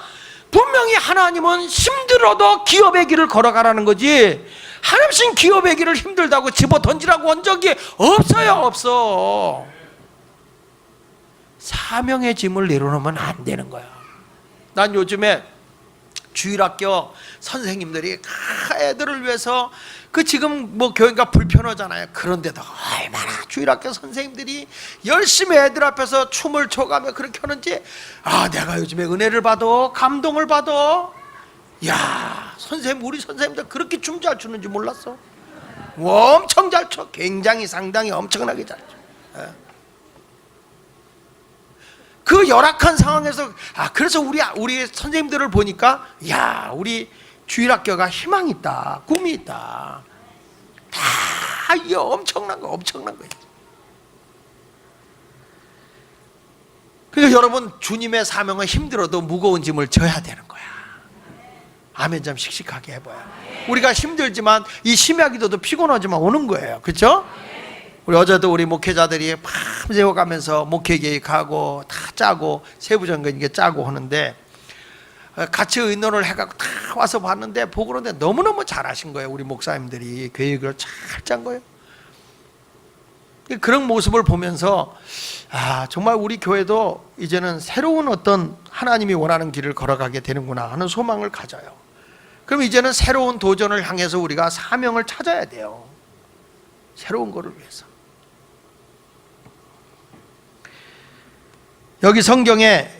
분명히 하나님은 힘들어도 기업의 길을 걸어가라는 거지, 하나님 기업의 길을 힘들다고 집어 던지라고 한 적이 없어요. 없어. 사명의 짐을 내려놓으면 안 되는 거야. 난 요즘에 주일학교 선생님들이 애들을 위해서 지금 교회가 불편하잖아요. 그런데도 얼마나 주일학교 선생님들이 열심히 애들 앞에서 춤을 춰가며 그렇게 하는지, 내가 요즘에 은혜를 받아, 감동을 받아. 야, 우리 선생님들 그렇게 춤 잘 추는지 몰랐어. 엄청 잘 춰. 굉장히 상당히 엄청나게 잘 춰. 그 열악한 상황에서 그래서 우리 선생님들을 보니까 우리 주일학교가 희망이 있다, 꿈이 있다. 다 이게 엄청난 거예요. 그러니까 여러분, 주님의 사명은 힘들어도 무거운 짐을 져야 되는 거야. 아멘 좀 씩씩하게 해봐요. 우리가 힘들지만 이 심야기도도 피곤하지만 오는 거예요. 그렇죠? 우리 어제도 우리 목회자들이 밤새워 가면서 목회 계획하고 다 짜고 세부적인 게 짜고 하는데, 같이 의논을 해갖고 다 와서 봤는데 보고 그런데 너무너무 잘하신 거예요. 우리 목사님들이 계획을 잘 짠 거예요. 그런 모습을 보면서 정말 우리 교회도 이제는 새로운 어떤 하나님이 원하는 길을 걸어가게 되는구나 하는 소망을 가져요. 그럼 이제는 새로운 도전을 향해서 우리가 사명을 찾아야 돼요. 새로운 거를 위해서. 여기 성경에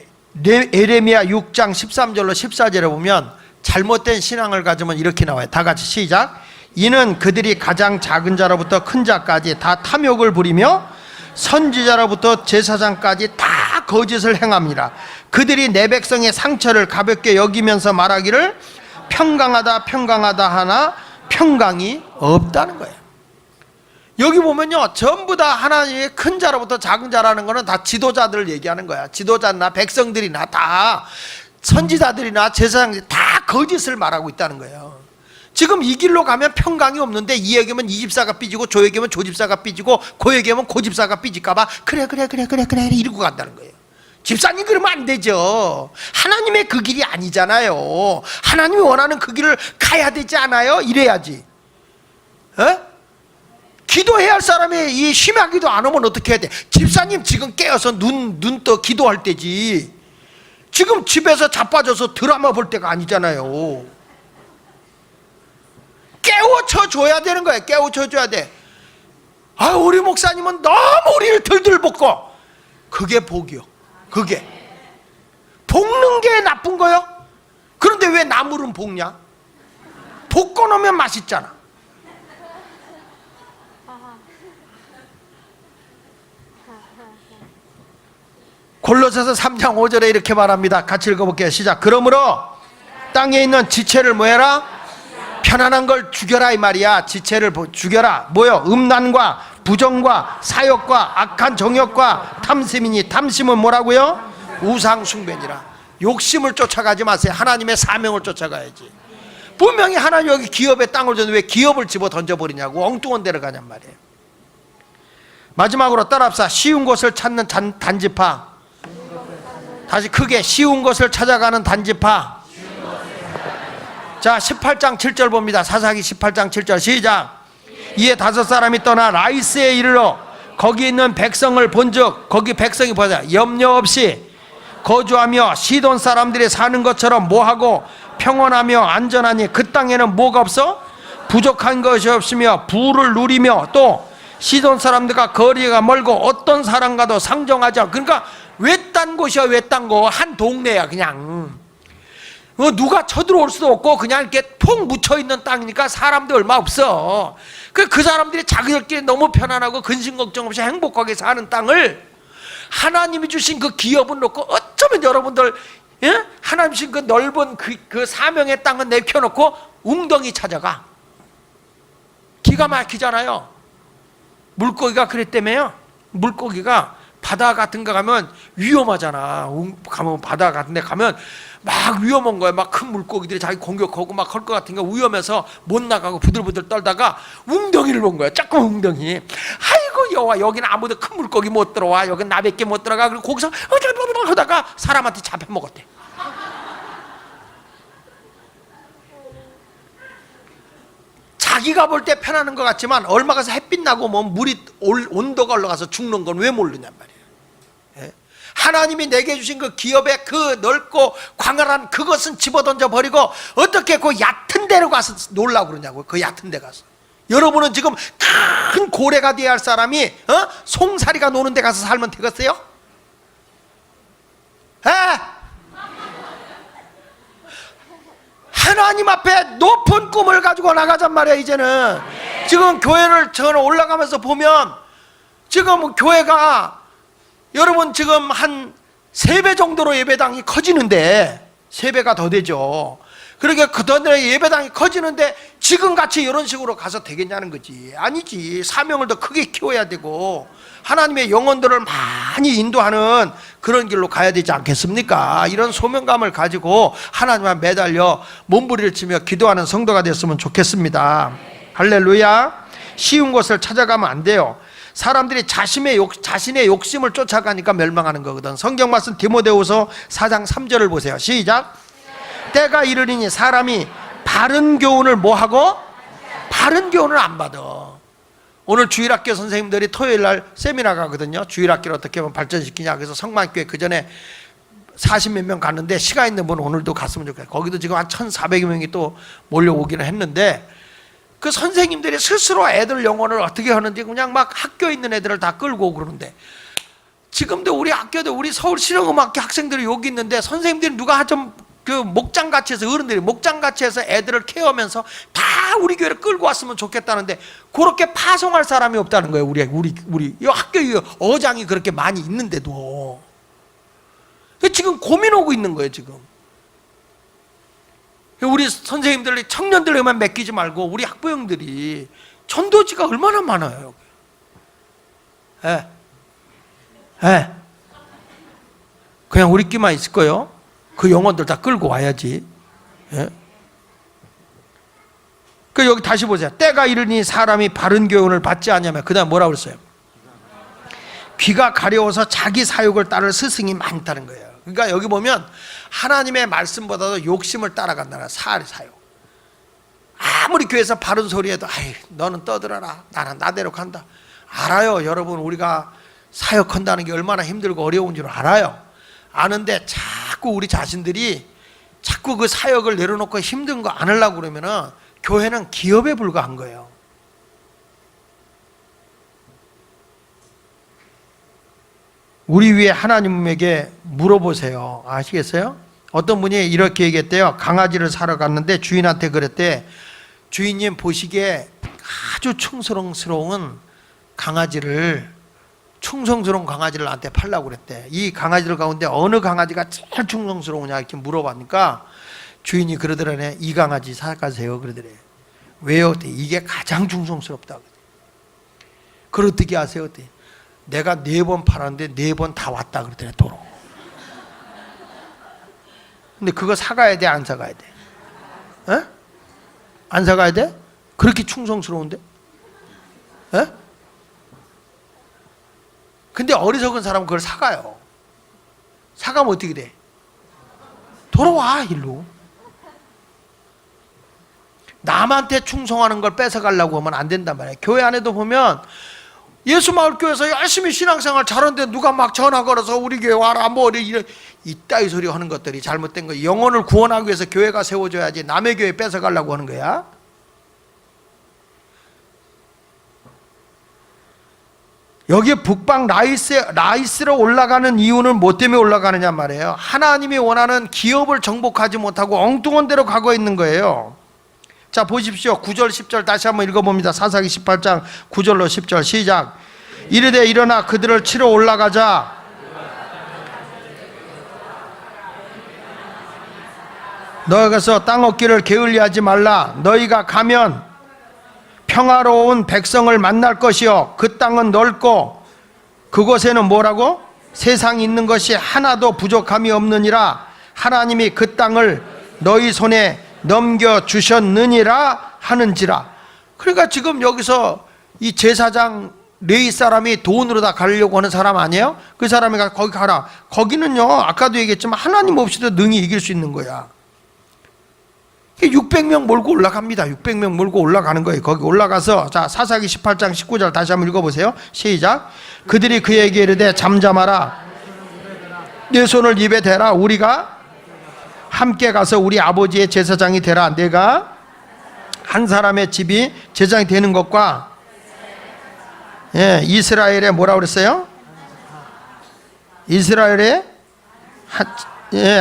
에레미야 6장 13절로 14절에 보면 잘못된 신앙을 가지면 이렇게 나와요. 다 같이 시작. 이는 그들이 가장 작은 자로부터 큰 자까지 다 탐욕을 부리며 선지자로부터 제사장까지 다 거짓을 행합니다. 그들이 내 백성의 상처를 가볍게 여기면서 말하기를 평강하다 평강하다 하나 평강이 없다는 거예요. 여기 보면요, 전부 다 하나님의 큰 자로부터 작은 자라는 거는 다 지도자들을 얘기하는 거야. 지도자나 백성들이나 다 선지자들이나 제사장들이 다 거짓을 말하고 있다는 거예요. 지금 이 길로 가면 평강이 없는데 이 얘기면 이 집사가 삐지고 저 얘기면 저 집사가 삐지고 그 얘기면 그 집사가 삐질까봐 그래 이러고 간다는 거예요. 집사님 그러면 안 되죠. 하나님의 그 길이 아니잖아요. 하나님이 원하는 그 길을 가야 되지 않아요? 이래야지. 기도해야 할 사람이 이 심하기도 안 오면 어떻게 해야 돼? 집사님 지금 깨어서 눈 떠 기도할 때지. 지금 집에서 자빠져서 드라마 볼 때가 아니잖아요. 깨우쳐 줘야 되는 거예요. 깨우쳐 줘야 돼. 아, 우리 목사님은 너무 우리를 들들 볶고. 그게 복이요. 그게 볶는 게 나쁜 거요? 그런데 왜 나물은 볶냐? 볶고 놓으면 맛있잖아. 골로새서 3장 5절에 이렇게 말합니다. 같이 읽어볼게요. 시작. 그러므로 땅에 있는 지체를 뭐해라? 편안한 걸 죽여라 이 말이야. 지체를 죽여라. 뭐요? 음란과 부정과 사욕과 악한 정욕과 탐심이니, 탐심은 뭐라고요? 우상 숭배니라. 욕심을 쫓아가지 마세요. 하나님의 사명을 쫓아가야지. 분명히 하나님 여기 기업에 땅을 줬는데 왜 기업을 집어 던져버리냐고 엉뚱한 데를 가냔 말이에요. 마지막으로 따라합시다. 쉬운 것을 찾는 단지파. 다시 크게, 쉬운 것을 찾아가는 단지파. 자, 18장 7절 봅니다. 사사기 18장 7절 시작. 이에 5사람이 떠나 라이스에 이르러 거기 있는 백성을 본즉, 거기 백성이 보자 염려 없이 거주하며 시돈 사람들이 사는 것처럼 뭐하고 평온하며 안전하니 그 땅에는 뭐가 없어? 부족한 것이 없으며 부를 누리며 또 시돈 사람들과 거리가 멀고 어떤 사람과도 상정하지 않고. 그러니까 외딴 곳이야. 외딴 곳. 한 동네야 그냥. 누가 쳐들어올 수도 없고 그냥 이렇게 통 묻혀있는 땅이니까 사람도 얼마 없어. 그 사람들이 자기들끼리 너무 편안하고 근심 걱정 없이 행복하게 사는 땅을 하나님이 주신 그 기업은 놓고 어쩌면 여러분들, 예? 하나님 주신 그 넓은 그 사명의 땅은 내켜놓고 웅덩이 찾아가. 기가 막히잖아요. 물고기가 그랬다며요. 물고기가 바다 같은 거 가면 위험하잖아. 가면 바다 같은 데 가면 막 위험한 거야. 막 큰 물고기들이 자기 공격하고 막 할 것 같은 거 위험해서 못 나가고 부들부들 떨다가 웅덩이를 본 거야. 조금 웅덩이. 아이고 여와, 여기는 아무도 큰 물고기 못 들어와. 여긴 나밖에 못 들어가. 그리고 거기서 어쩌고 하다가 사람한테 잡혀먹었대. 자기가 볼 때 편안한 것 같지만 얼마 가서 햇빛 나고 뭐 물이 온도가 올라가서 죽는 건 왜 모르냔 말이에요. 예? 하나님이 내게 주신 그 기업의 그 넓고 광활한 그것은 집어던져 버리고 어떻게 그 얕은 데로 가서 놀라고 그러냐고요. 그 얕은 데 가서. 여러분은 지금 큰 고래가 돼야 할 사람이 송사리가 노는 데 가서 살면 되겠어요? 하나님 앞에 높은 꿈을 가지고 나가잔 말이야. 이제는 지금 교회를 저는 올라가면서 보면 지금 교회가 여러분 지금 한 3배 정도로 예배당이 커지는데 3배가 더 되죠. 그러니까 그 전에 예배당이 커지는데 지금같이 이런 식으로 가서 되겠냐는 거지. 아니지. 사명을 더 크게 키워야 되고 하나님의 영혼들을 많이 인도하는 그런 길로 가야 되지 않겠습니까? 이런 소명감을 가지고 하나님만 매달려 몸부림을 치며 기도하는 성도가 됐으면 좋겠습니다. 할렐루야. 쉬운 것을 찾아가면 안 돼요. 사람들이 자신의 욕심을 쫓아가니까 멸망하는 거거든. 성경 말씀 디모데후서 4장 3절을 보세요. 시작. 때가 이르리니 사람이 바른 교훈을 뭐하고? 바른 교훈을 안 받아. 오늘 주일학교 선생님들이 토요일날 세미나 가거든요. 주일학교를 어떻게 하면 발전시키냐. 그래서 성만교회 그 전에 40몇 명 갔는데 시간 있는 분은 오늘도 갔으면 좋겠어요. 거기도 지금 한 1,400여 명이 또 몰려오기는 했는데 그 선생님들이 스스로 애들 영혼을 어떻게 하는지 그냥 막 학교에 있는 애들을 다 끌고 오고 그러는데 지금도 우리 학교도 우리 서울 실용음악교 학생들이 여기 있는데 선생님들이 누가 좀 그 목장같이 해서 어른들이 목장같이 해서 애들을 케어하면서 다 우리 교회를 끌고 왔으면 좋겠다는데 그렇게 파송할 사람이 없다는 거예요. 우리 이 학교 어장이 그렇게 많이 있는데도 지금 고민하고 있는 거예요. 지금 우리 선생님들, 청년들에만 맡기지 말고 우리 학부형들이 전도지가 얼마나 많아요. 예. 예. 그냥 우리끼만 있을 거요. 그 영혼들 다 끌고 와야지. 예. 그 여기 다시 보세요. 때가 이르니 사람이 바른 교훈을 받지 않냐면 그다음 뭐라고 그랬어요? 귀가 가려워서 자기 사욕을 따를 스승이 많다는 거예요. 그러니까 여기 보면 하나님의 말씀보다도 욕심을 따라간다는 사욕. 아무리 교회에서 바른 소리 해도 아이 너는 떠들어라. 나는 나대로 간다. 알아요. 여러분 우리가 사역한다는 게 얼마나 힘들고 어려운 줄 알아요. 아는데 자꾸 우리 자신들이 자꾸 그 사역을 내려놓고 힘든 거 안 하려고 그러면은 교회는 기업에 불과한 거예요. 우리 위에 하나님에게 물어보세요. 아시겠어요? 어떤 분이 이렇게 얘기했대요. 강아지를 사러 갔는데 주인한테 그랬대. 주인님 보시기에 아주 충성스러운 강아지를 나한테 팔라고 그랬대. 이 강아지들 가운데 어느 강아지가 제일 충성스러우냐 이렇게 물어봤니까 주인이 그러더라네. 이 강아지 사가세요 그러더래. 왜요? 이게 가장 충성스럽다고. 그걸 어떻게 아세요? 내가 4번 팔았는데 4번 다 왔다 그러더래 도로. 근데 그거 사가야 돼 안 사가야 돼? 에? 안 사가야 돼? 그렇게 충성스러운데? 에? 근데 어리석은 사람은 그걸 사가요. 사가면 어떻게 돼? 돌아와 일로. 남한테 충성하는 걸 뺏어가려고 하면 안 된단 말이에요. 교회 안에도 보면 예수마을교회에서 열심히 신앙생활 잘하는데 누가 막 전화 걸어서 우리 교회 와라 뭐 이런 이따위 소리 하는 것들이 잘못된 거예요. 영혼을 구원하기 위해서 교회가 세워줘야지 남의 교회 뺏어가려고 하는 거야. 여기 북방 라이스로 올라가는 이유는 뭐 때문에 올라가느냐 말이에요. 하나님이 원하는 기업을 정복하지 못하고 엉뚱한 데로 가고 있는 거예요. 자 보십시오. 9절 10절 다시 한번 읽어봅니다. 사사기 18장 9절로 10절 시작. 이르되 일어나 그들을 치러 올라가자. 너희가 가서 땅 얻기를 게을리하지 말라. 너희가 가면 평화로운 백성을 만날 것이요 그 땅은 넓고 그곳에는 뭐라고? 세상에 있는 것이 하나도 부족함이 없느니라. 하나님이 그 땅을 너희 손에 넘겨주셨느니라 하는지라. 그러니까 지금 여기서 이 제사장 레위 사람이 돈으로 다 가려고 하는 사람 아니에요? 그 사람이 거기 가라. 거기는요 아까도 얘기했지만 하나님 없이도 능히 이길 수 있는 거야. 600명 몰고 올라갑니다. 600명 몰고 올라가는 거예요. 거기 올라가서 자 사사기 18장 19절 다시 한번 읽어보세요. 시작. 그들이 그에게 이르되 잠잠하라. 네 손을 입에 대라. 우리가 함께 가서 우리 아버지의 제사장이 되라. 내가 한 사람의 집이 제사장이 되는 것과 이스라엘에 뭐라고 그랬어요? 이스라엘에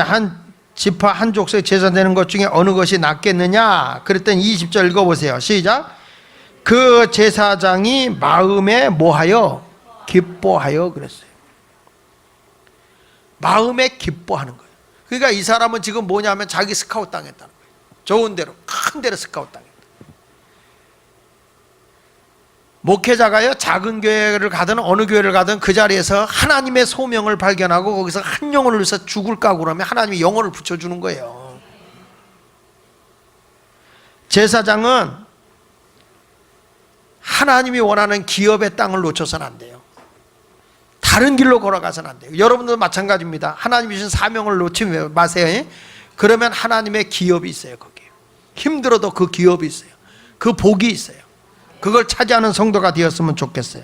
한 지파 한 족속의 제사 되는 것 중에 어느 것이 낫겠느냐? 그랬더니 20절 읽어보세요. 시작. 그 제사장이 마음에 뭐하여? 기뻐하여 그랬어요. 마음에 기뻐하는 거예요. 그러니까 이 사람은 지금 뭐냐면 자기 스카웃 당했다는 거예요. 좋은 데로 큰 데로 스카웃 당했다. 목회자가요 작은 교회를 가든 어느 교회를 가든 그 자리에서 하나님의 소명을 발견하고 거기서 한 영혼을 위해서 죽을까 그러면 하나님이 영혼을 붙여주는 거예요. 제사장은 하나님이 원하는 기업의 땅을 놓쳐서는 안 돼요. 다른 길로 걸어가서는 안 돼요. 여러분도 마찬가지입니다. 하나님이 주신 사명을 놓지 마세요. 그러면 하나님의 기업이 있어요. 거기에 힘들어도 그 기업이 있어요. 그 복이 있어요. 그걸 차지하는 성도가 되었으면 좋겠어요.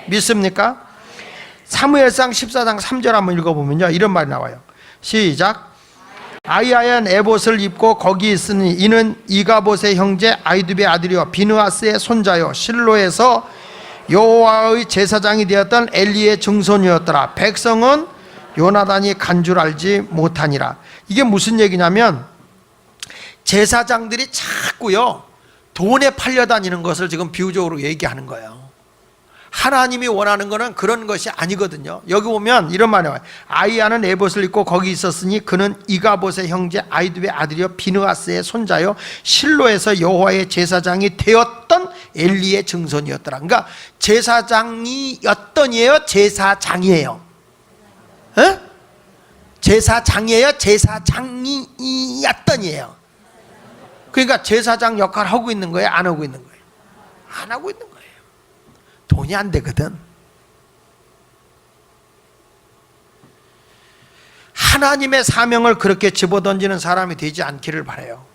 믿습니까? 사무엘상 14장 3절 한번 읽어보면요 이런 말이 나와요. 시작. 아이하얀 에봇을 입고 거기 있으니 이는 이가봇의 형제 아이두베의 아들이요 비느하스의 손자요 실로에서 여호와의 제사장이 되었던 엘리의 증손이었더라. 백성은 요나단이 간 줄 알지 못하니라. 이게 무슨 얘기냐면 제사장들이 자꾸요 돈에 팔려다니는 것을 지금 비유적으로 얘기하는 거예요. 하나님이 원하는 것은 그런 것이 아니거든요. 여기 보면 이런 말이 나와요. 아이야는 에봇을 입고 거기 있었으니 그는 이가봇의 형제 아이두의 아들이요 비느하스의 손자요 실로에서 여호와의 제사장이 되었던 엘리의 증손이었더라. 그러니까 제사장이었던이에요, 제사장이에요? 에? 제사장이에요, 제사장이었던이에요? 그러니까 제사장 역할을 하고 있는 거예요, 안 하고 있는 거예요? 안 하고 있는 거예요. 돈이 안 되거든. 하나님의 사명을 그렇게 집어던지는 사람이 되지 않기를 바라요.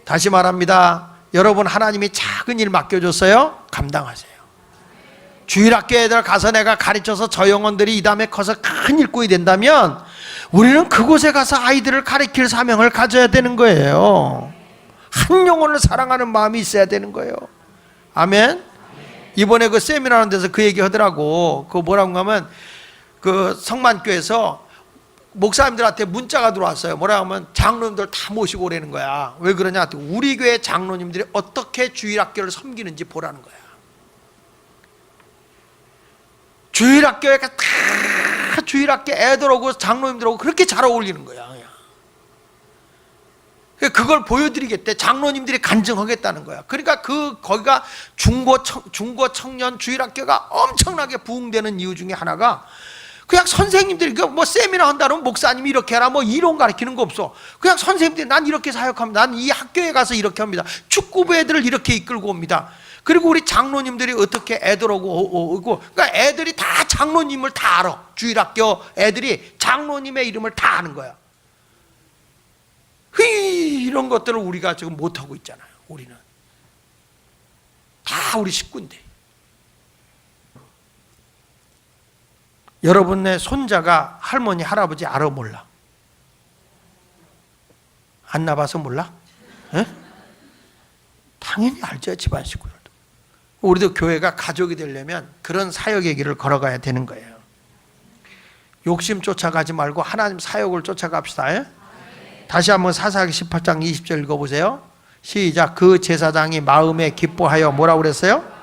다시 말합니다. 여러분, 하나님이 작은 일 맡겨줬어요? 감당하세요. 주일학교 애들 가서 내가 가르쳐서 저 영혼들이 이 다음에 커서 큰 일꾼이 된다면 우리는 그곳에 가서 아이들을 가르칠 사명을 가져야 되는 거예요. 한 영혼을 사랑하는 마음이 있어야 되는 거예요. 아멘. 이번에 그 세미나 하는 데서 그 얘기 하더라고. 그 뭐라고 하면 그 성만교에서 목사님들한테 문자가 들어왔어요. 뭐라고 하면 장로님들 다 모시고 오라는 거야. 왜 그러냐? 우리 교회 장로님들이 어떻게 주일학교를 섬기는지 보라는 거야. 주일학교에 다 주일학교 애들하고 장로님들하고 그렇게 잘 어울리는 거야. 그걸 보여드리겠대. 장로님들이 간증하겠다는 거야. 그러니까 거기가 중고 청년 주일학교가 엄청나게 부흥되는 이유 중에 하나가 그냥 선생님들이 뭐 세미나 한다면 목사님이 이렇게 해라 뭐 이론 가르치는 거 없어. 그냥 선생님들이 난 이렇게 사역합니다. 난 이 학교에 가서 이렇게 합니다. 축구부 애들을 이렇게 이끌고 옵니다. 그리고 우리 장로님들이 어떻게 애들하고 오고, 그러니까 애들이 다 장로님을 다 알아. 주일학교 애들이 장로님의 이름을 다 아는 거야. 이런 것들을 우리가 지금 못하고 있잖아요. 우리는 다 우리 식구인데. 여러분의 손자가 할머니 할아버지 알아 몰라? 안 나봐서 몰라? 에? 당연히 알죠. 집안 식구들도. 우리도 교회가 가족이 되려면 그런 사역의 길을 걸어가야 되는 거예요. 욕심 쫓아가지 말고 하나님 사역을 쫓아갑시다. 에? 다시 한번 사사기 18장 20절 읽어보세요. 시작. 그 제사장이 마음에 기뻐하여 뭐라고 그랬어요?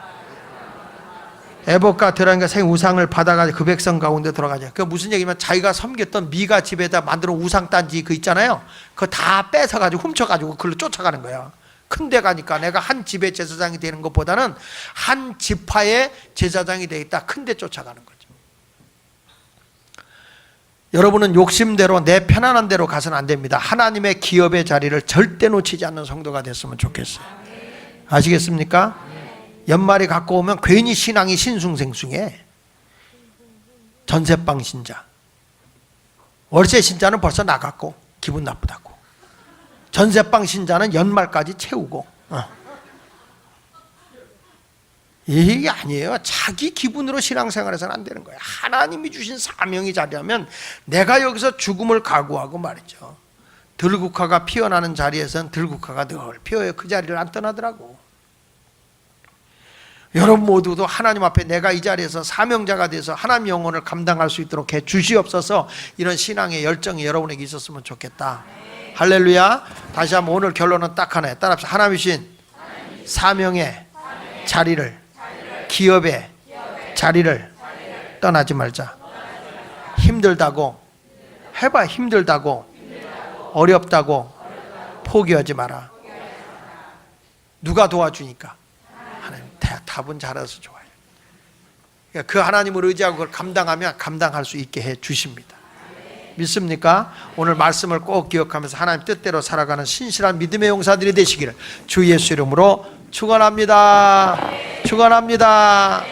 에봇과 드라인과 생 우상을 받아가지고 그 백성 가운데 들어가자. 그 무슨 얘기냐면 자기가 섬겼던 미가 집에다 만들어 우상 단지 그 있잖아요. 그거 다 뺏어가지고 훔쳐가지고 그걸로 쫓아가는 거야. 큰데 가니까 내가 한 집의 제사장이 되는 것보다는 한 지파의 제사장이 되겠다. 큰데 쫓아가는 거죠. 여러분은 욕심대로 내 편안한 대로 가서는 안 됩니다. 하나님의 기업의 자리를 절대 놓치지 않는 성도가 됐으면 좋겠어요. 아시겠습니까? 연말이 갖고 오면 괜히 신앙이 신숭생숭해. 전세방 신자, 월세 신자는 벌써 나갔고 기분 나쁘다고. 전세방 신자는 연말까지 채우고. 이게 아니에요. 자기 기분으로 신앙생활해서는 안 되는 거예요. 하나님이 주신 사명이 자리하면 내가 여기서 죽음을 각오하고 말이죠. 들국화가 피어나는 자리에서는 들국화가 늘 피어요. 그 자리를 안 떠나더라고. 여러분 모두도 하나님 앞에 내가 이 자리에서 사명자가 돼서 하나님 영혼을 감당할 수 있도록 해 주시옵소서. 이런 신앙의 열정이 여러분에게 있었으면 좋겠다. 할렐루야. 다시 한번 오늘 결론은 딱 하나예요. 따라합시다. 하나님 주신 사명의 자리를, 기업의 자리를 떠나지 말자. 힘들다고 해봐. 힘들다고 어렵다고 포기하지 마라. 누가 도와주니까? 하나님. 답은 잘해서 좋아요. 그러니까 그 하나님을 의지하고 그걸 감당하면 감당할 수 있게 해 주십니다. 믿습니까? 오늘 말씀을 꼭 기억하면서 하나님 뜻대로 살아가는 신실한 믿음의 용사들이 되시기를 주 예수 이름으로 축원합니다. 축원합니다.